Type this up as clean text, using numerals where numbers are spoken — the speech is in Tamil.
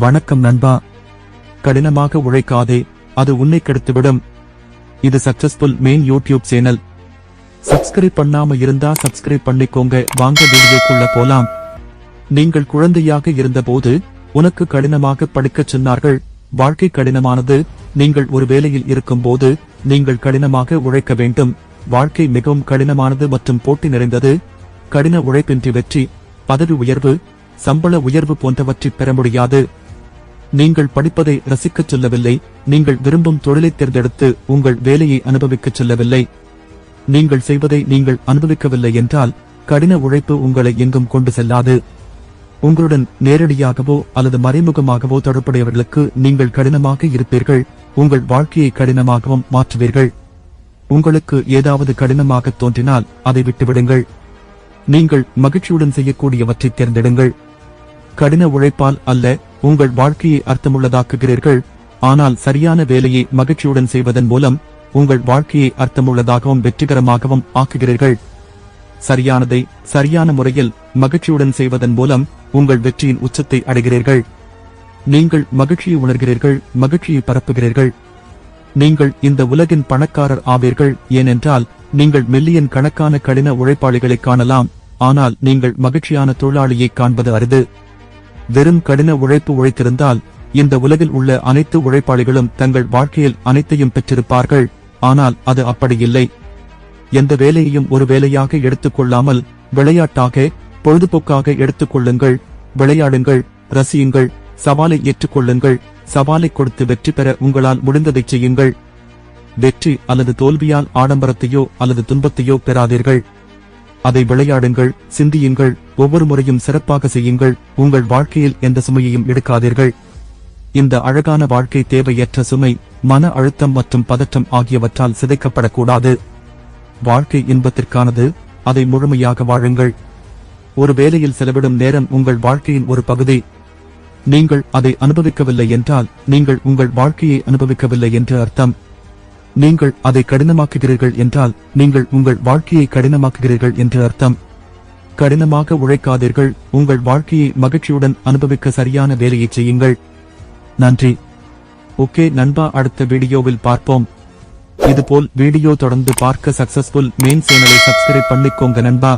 வணக்கம் நண்பா. கடினமாக உழைக்காதே, அது உன்னை கெடுத்துவிடும். இது successful main YouTube channel. Subscribe பண்ணாம இருந்தா சப்ஸ்கிரைப் பண்ணிக்கோங்க. வாங்க வீடியோக்குள்ள போலாம். நீங்கள் குழந்தையாக இருந்தபோது உனக்கு கடினமாக படிக்கச் சொன்னார்கள். வாழ்க்கை கடினமானது. நீங்கள் ஒரு வேலையில் இருக்கும் போது நீங்கள் கடினமாக உழைக்க வேண்டும். வாழ்க்கை மிகவும் கடினமானது மற்றும் போட்டி நிறைந்தது. கடின உழைப்பின்றி வெற்றி, பதவி உயர்வு, சம்பள உயர்வு போன்றவற்றை பெற முடியாது. நீங்கள் படிப்பதை ரசிக்கச் சொல்லவில்லை. நீங்கள் விரும்பும் தொழிலை தேர்ந்தெடுத்து உங்கள் வேலையை அனுபவிக்கச் சொல்லவில்லை. நீங்கள் செய்வதை நீங்கள் அனுபவிக்கவில்லை என்றால் கடின உழைப்பு உங்களை எங்கும் கொண்டு செல்லாது. உங்களுடன் நேரடியாகவோ அல்லது மறைமுகமாகவோ தொடர்புடையவர்களுக்கு நீங்கள் கடினமாக இருப்பீர்கள். உங்கள் வாழ்க்கையை கடினமாகவும் மாற்றுவீர்கள். உங்களுக்கு ஏதாவது கடினமாக தோன்றினால் அதை விட்டுவிடுங்கள். நீங்கள் மகிழ்ச்சியுடன் செய்யக்கூடியவற்றை தேர்ந்தெடுங்கள். கடின உழைப்பால் அல்ல, உங்கள் வாழ்க்கையை அர்த்தமுள்ளதாக்குகிறீர்கள். ஆனால் சரியான வேலையை மகிழ்ச்சியுடன் செய்வதன் மூலம் உங்கள் வாழ்க்கையை அர்த்தமுள்ளதாகவும் வெற்றிகரமாகவும் ஆக்குகிறீர்கள். சரியானதை சரியான முறையில் மகிழ்ச்சியுடன் செய்வதன் மூலம் உங்கள் வெற்றியின் உச்சத்தை அடைகிறீர்கள். நீங்கள் மகிழ்ச்சியை உணர்கிறீர்கள், மகிழ்ச்சியை பரப்புகிறீர்கள். நீங்கள் இந்த உலகின் பணக்காரர் ஆவீர்கள். ஏனென்றால் நீங்கள் மில்லியன் கணக்கான கடின உழைப்பாளிகளை காணலாம், ஆனால் நீங்கள் மகிழ்ச்சியான தொழிலாளியை காண்பது அரிது. வெறும் கடின உழைப்பு உழைத்திருந்தால் இந்த உலகில் உள்ள அனைத்து உழைப்பாளிகளும் தங்கள் வாழ்க்கையில் அனைத்தையும் பெற்றிருப்பார்கள். ஆனால் அது அப்படியில்லை. எந்த வேலையையும் ஒரு வேலையாக எடுத்துக்கொள்ளாமல் விளையாட்டாக, பொழுதுபோக்காக எடுத்துக்கொள்ளுங்கள். விளையாடுங்கள், ரசியுங்கள், சவாலை ஏற்றுக்கொள்ளுங்கள். சவாலை கொடுத்து வெற்றி பெற உங்களால் முடிந்ததை செய்யுங்கள். வெற்றி அல்லது தோல்வியால் ஆடம்பரத்தையோ அல்லது துன்பத்தையோ பெறாதீர்கள். அதை விளையாடுங்கள், சிந்தியுங்கள். ஒவ்வொரு முறையும் சிறப்பாக செய்யுங்கள். உங்கள் வாழ்க்கையில் எந்த சுமையையும் எடுக்காதீர்கள். இந்த அழகான வாழ்க்கை தேவையற்ற சுமை, மன அழுத்தம் மற்றும் பதற்றம் ஆகியவற்றால் சிதைக்கப்படக்கூடாது. வாழ்க்கை இன்பத்திற்கானது. அதை முழுமையாக வாழுங்கள். ஒரு வேலையில் செலவிடும் நேரம் உங்கள் வாழ்க்கையின் ஒரு பகுதி. நீங்கள் அதை அனுபவிக்கவில்லை என்றால் நீங்கள் உங்கள் வாழ்க்கையை அனுபவிக்கவில்லை என்று அர்த்தம். நீங்கள் அதை கடினமாக்குகிறீர்கள் என்றால் நீங்கள் உங்கள் வாழ்க்கையை கடினமாக்குகிறீர்கள் என்று அர்த்தம். கடினமாக உழைக்காதீர்கள். உங்கள் வாழ்க்கையை மகிழ்ச்சியுடன் அனுபவிக்க சரியான வேலையை செய்யுங்கள். நன்றி. ஓகே நண்பா, அடுத்த வீடியோவில் பார்ப்போம். இதுபோல் வீடியோ தொடர்ந்து பார்க்க சக்சஸ்ஃபுல் மெயின் சேனலை சப்ஸ்கிரைப் பண்ணிக்கோங்க நண்பா.